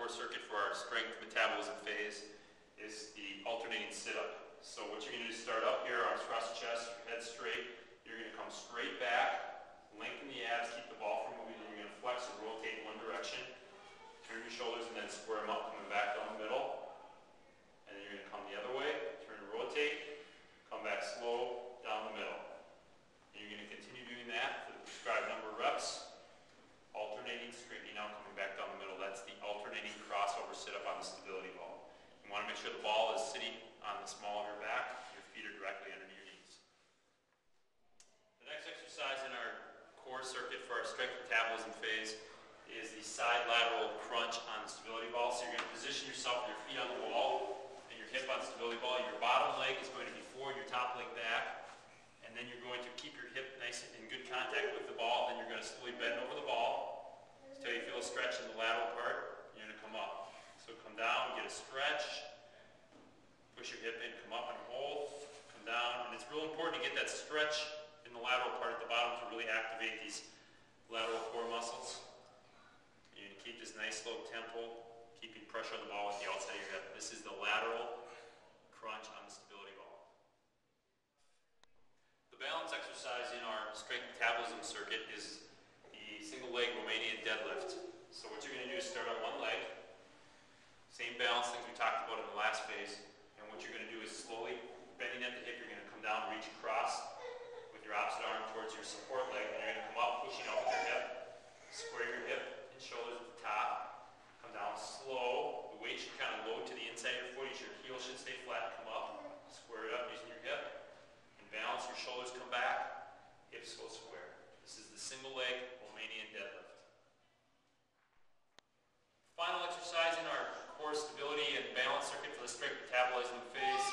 core circuit for our strength metabolism phase is the alternating sit-up. So what you're going to do is start up here, arms across the chest, head straight. You're going to come straight back, lengthen the abs, keep the ball from moving, and you're going to flex and rotate in one direction. Turn your shoulders and then square them up, coming back down the middle. And then you're going to come the other way, turn and rotate, come back slow, down the middle. And you're going to continue doing that for the prescribed number of reps. Alternating, straightening out, coming back down the middle. That's the alternating crossover sit-up on the stability ball. You want to make sure the ball is sitting on the small of your back. Your feet are directly under your knees. The next exercise in our core circuit for our strength metabolism phase is the side lateral crunch on the stability ball. So you're going to position yourself with your feet on the wall and your hip on the stability ball. Your bottom leg is going to be forward, your top leg back. And then you're going to keep your hip nice and in good contact with the ball. Then you're going to slowly bend over the ball until you feel a stretch in the lateral part. You're going to come up. So come down, get a stretch, push your hip in, come up and hold, come down. And it's real important to get that stretch in the lateral part at the bottom to really activate these lateral core muscles. You're going to keep this nice slow tempo, keeping pressure on the ball with the outside of your hip. This is the lateral crunch on the stability ball. The balance exercise in our strength metabolism circuit is the single leg Romanian deadlift. So what you're going to do is start on one leg, same balance things we talked about in the last phase, and what you're going to do is slowly bending at the hip, you're going to come down, reach across with your opposite arm towards your support leg, and you're going to come up, pushing out with your hip, square your hip and shoulders at the top, come down slow, the weight should kind of load to the inside of your foot, your heel should stay flat, come up, square it up using your hip, and balance, your shoulders come back, hips go square. This is the single leg Romanian deadlift. Final exercise in our core stability and balance circuit for the strength metabolism phase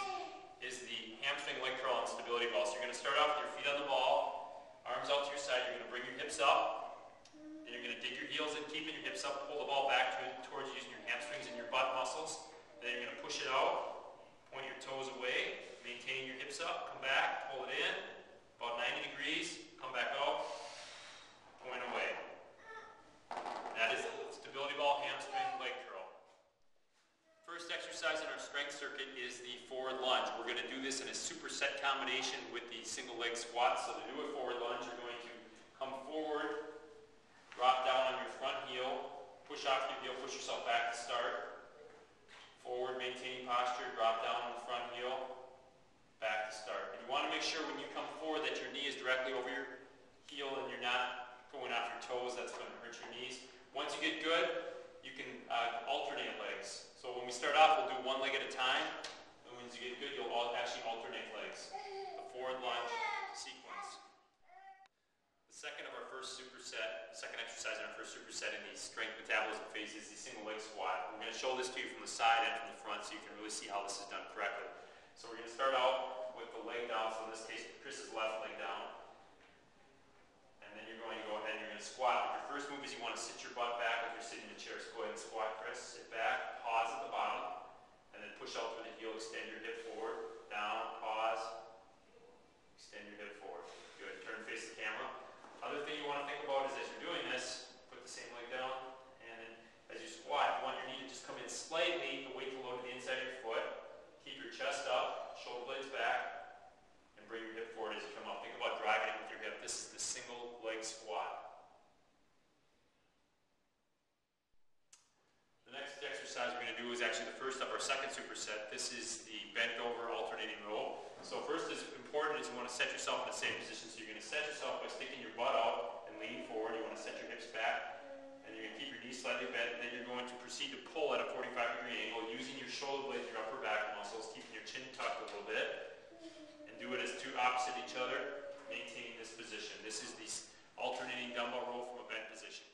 is the hamstring leg curl and stability ball. So you're going to start off with your feet on the ball, arms out to your side, you're going to bring your hips up, then you're going to dig your heels in, keeping your hips up, pull the ball back towards you using your hamstrings and your butt muscles. Then you're going to push it out, point your toes away, maintaining your hips up, come back, pull it in, about 90 degrees, come back out, point away. That is the stability ball hamstring leg curl. First exercise in our strength circuit is the forward lunge. We're going to do this in a superset combination with the single leg squat. So to do a forward lunge, you're going to come forward, drop down on your front heel, push off your heel, push yourself back to start. Forward, maintaining posture, drop down on the front heel, back to start. And you want to make sure when you come forward that your knee is directly over your heel and you're not going off your toes. That's going to hurt your knees. Once you get good, you can alternate legs. So when we start off, we'll do one leg at a time. And once you get good, you'll actually alternate legs. The forward lunge sequence. The second exercise in our first superset in the strength metabolism phase is the single leg squat. We're going to show this to you from the side and from the front so you can really see how this is done correctly. So we're going to start out with the leg down. So in this case, Chris's left leg down. And then you're going to go ahead and you're going to squat. But your first move is you want to sit your butt back like you're sitting in a chair. So go ahead and squat, Chris. Sit back, pause at the bottom, and then push out through the heel, extend your hip forward, down, pause, extend your hip forward. Good. Turn and face the camera. Other thing you want to think about is as you're doing this, put the same leg down, and then as you squat, you want your knee to just come in slightly, the weight to load to the inside of your foot. Keep your chest up, shoulder blades back, and bring your hip forward as you come up. Think about driving it with your hip. This is the single leg squat. The next exercise we're going to do is actually the first of our second superset. This is the bent over alternating row. So first is important is you want to set yourself in the same position. So you're going to set yourself by sticking your butt out and leaning forward. You want to set your hips back, and you're going to keep your knees slightly bent, and then you're going to proceed to pull at a 45-degree angle using your shoulder blades, your upper back muscles, keeping your chin tucked a little bit, and do it as two opposite each other, maintaining this position. This is the alternating dumbbell row from a bent position.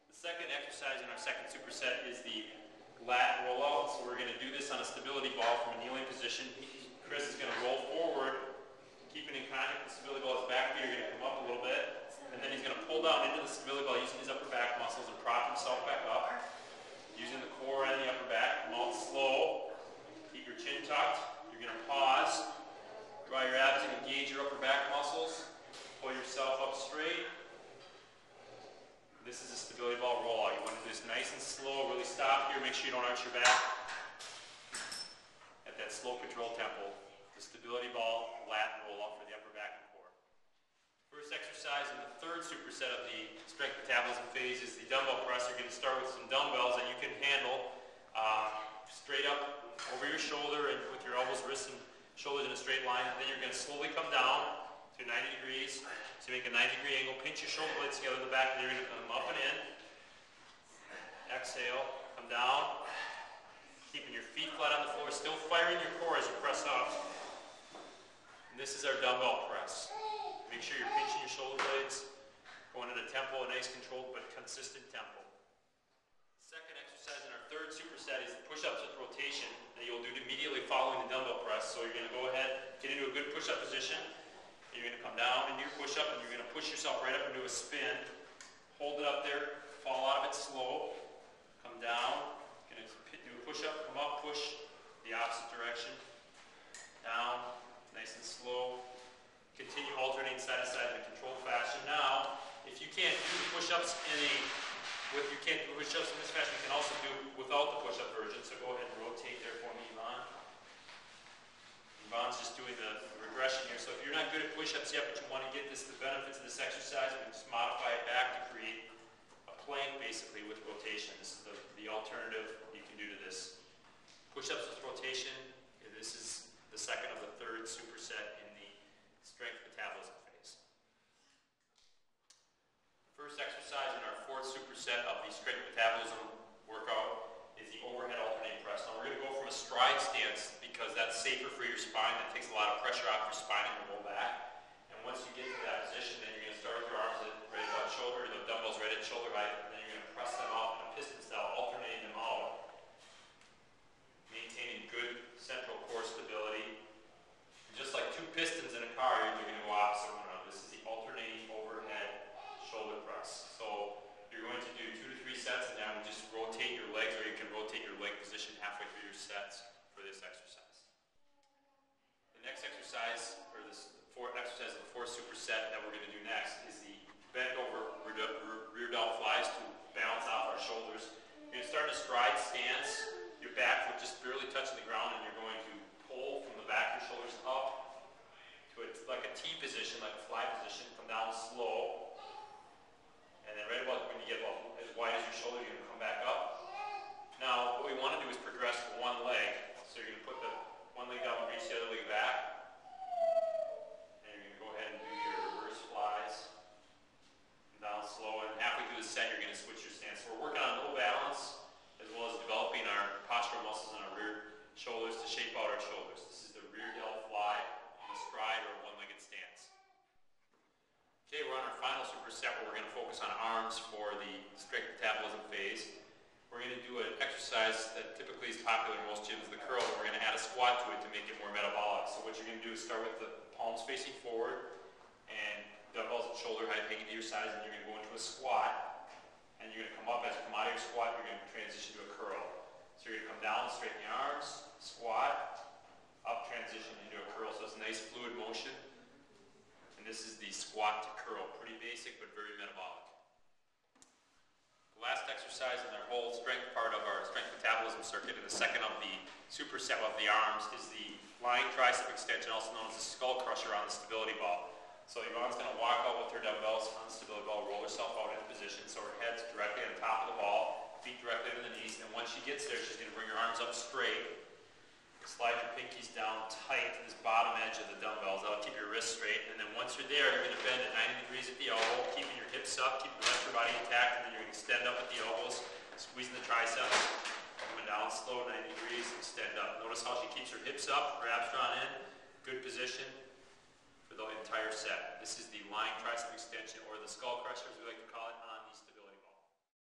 The second exercise in our second superset is the lat rollout. So we're going to do this on a stability ball from a kneeling position. Chris is going to roll forward, keeping in contact with the stability ball. His back feet are going to come up a little bit, and then he's going to pull down into the stability ball using his upper back muscles and prop himself back up, using the core and the upper back. Come out slow. Keep your chin tucked. You're going to pause, draw your abs and engage your upper back muscles. Pull yourself up straight. This is a stability ball rollout. You want to do this nice and slow, really top here, make sure you don't arch your back. At that slow controlled tempo. The stability ball, lat, and roll up for the upper back and core. First exercise in the third superset of the strength metabolism phase is the dumbbell press. You're going to start with some dumbbells that you can handle straight up over your shoulder and with your elbows, wrists, and shoulders in a straight line. And then you're going to slowly come down to 90 degrees. So you make a 90-degree angle, pinch your shoulder blades together in the back, and then you're going to come up and in. Exhale, come down. Keeping your feet flat on the floor, still firing your core as you press up. And this is our dumbbell press. Make sure you're pinching your shoulder blades, going at a tempo, a nice controlled but consistent tempo. Second exercise in our third superset is the push-ups with rotation that you'll do immediately following the dumbbell press. So you're going to go ahead, get into a good push-up position. You're going to come down into your push-up and you're going to push yourself right up into a spin. Hold it up there, fall out of it slow, come down. Do a push-up, come up, push the opposite direction, down, nice and slow. Continue alternating side to side in a controlled fashion. Now, if you can't do the push-ups in this fashion, you can also do without the push-up version. So go ahead and rotate there for me, Yvonne. Yvonne's just doing the regression here. So if you're not good at push-ups yet, but you want to get the benefits of this exercise, we can just modify it back to create a plank basically with rotation. This is the alternative you can do to this. Push-ups with rotation, this is the second of the third superset in the strength metabolism phase. The first exercise in our fourth superset of the strength metabolism workout is the overhead alternating press. Now we're going to go from a stride stance because that's safer for your spine. That takes a lot of pressure off your spine and your low back. And once you get to that position, then you're going to start with your arms right above shoulder, the dumbbells right at shoulder height, and then you're going to press them off in a piston style, alternating them out, maintaining good central core stability. And just like two pistons in a car, you're going to go opposite one another. This is the alternating overhead shoulder press. So you're going to do 2 to 3 sets, and then just rotate your legs, or you can rotate your leg position halfway through your sets for this exercise. The next exercise, or this exercise of the fourth superset that we're going to do next, is the bent over rear delt flies to balance off our shoulders. You're going to start in a stride stance, your back foot just barely touching the ground, and you're going to pull from the back of your shoulders up to like a T position, like a fly position, come down slow, and then right about when you get about as wide as your shoulder, you're going to come back up. Now, what we want to do is progress with one leg. So you're going to put the one leg down and reach the other leg back. And you're going to go ahead and do your reverse flies. Down slow, and halfway through the set, you're going to switch your stance. So we're working on low balance, as well as developing our postural muscles in our rear shoulders to shape out our shoulders. This is the rear delt fly in a stride or a one-legged stance. Okay, we're on our final superset where we're going to focus on arms for the strength metabolism phase. We're going to do an exercise that typically is popular in most gyms, the curl, but we're going to add a squat to it to make it more metabolic. So what you're going to do is start with the palms facing forward and dumbbells at shoulder height hanging to your sides, and you're going to go into a squat. And you're going to come up. As you come out of your squat, you're going to transition to a curl. So you're going to come down, straighten your arms, squat, up, transition into a curl. So it's a nice fluid motion. And this is the squat to curl. Pretty basic, but very metabolic. The last exercise in our whole strength part of our strength metabolism circuit, and the second of the superset of the arms, is the lying tricep extension, also known as the skull crusher on the stability ball. So Yvonne's going to walk out with her dumbbells on the stability ball, roll herself out into position so her head's directly on top of the ball, feet directly to the knees, and once she gets there, she's going to bring her arms up straight, slide your pinkies down tight to this bottom edge of the dumbbells. That'll keep your wrists straight, and then once you're there, you're going to bend at 90 degrees at the elbow, keeping your hips up, keeping the rest of your body intact, and then you're going to extend up at the elbows, squeezing the triceps, coming down slow, 90 degrees, extend up. Notice how she keeps her hips up, her abs drawn in, good position for the entire set. This is the lying tricep extension, or the skull crusher as we like to call it.